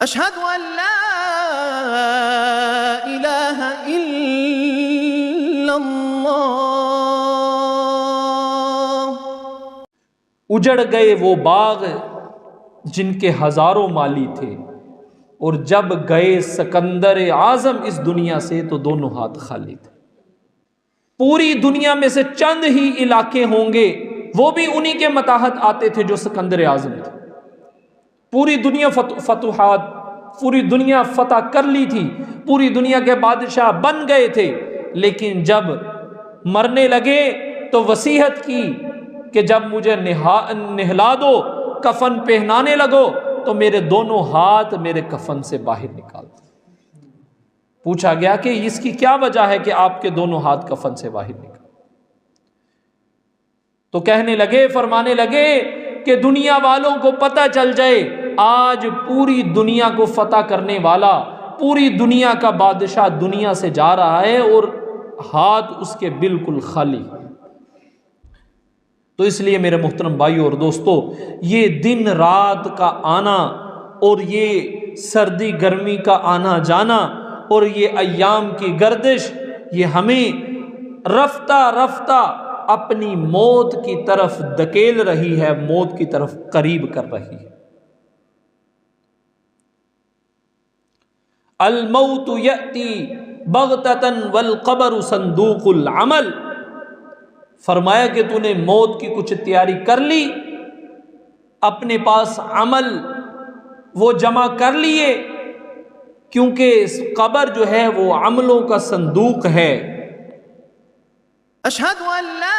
اشہد ان لا الہ الا اللہ۔ اجڑ گئے وہ باغ جن کے ہزاروں مالی تھے، اور جب گئے سکندر اعظم اس دنیا سے تو دونوں ہاتھ خالی تھے۔ پوری دنیا میں سے چند ہی علاقے ہوں گے، وہ بھی انہی کے متحد آتے تھے جو سکندر اعظم تھے۔ پوری دنیا فتوحات، پوری دنیا فتح کر لی تھی، پوری دنیا کے بادشاہ بن گئے تھے، لیکن جب مرنے لگے تو وصیت کی کہ جب مجھے نہلا دو، کفن پہنانے لگو تو میرے دونوں ہاتھ میرے کفن سے باہر نکال دو۔ پوچھا گیا کہ اس کی کیا وجہ ہے کہ آپ کے دونوں ہاتھ کفن سے باہر نکال؟ تو کہنے لگے، فرمانے لگے کہ دنیا والوں کو پتہ چل جائے آج پوری دنیا کو فتح کرنے والا، پوری دنیا کا بادشاہ دنیا سے جا رہا ہے اور ہاتھ اس کے بالکل خالی۔ تو اس لیے میرے محترم بھائیو اور دوستو، یہ دن رات کا آنا اور یہ سردی گرمی کا آنا جانا اور یہ ایام کی گردش، یہ ہمیں رفتہ رفتہ اپنی موت کی طرف دھکیل رہی ہے، موت کی طرف قریب کر رہی ہے۔ الموت یأتی بغتۃ والقبر صندوق العمل۔ فرمایا کہ تو نے موت کی کچھ تیاری کر لی، اپنے پاس عمل وہ جمع کر لیے، کیونکہ اس قبر جو ہے وہ عملوں کا صندوق ہے۔ اشہد ان لا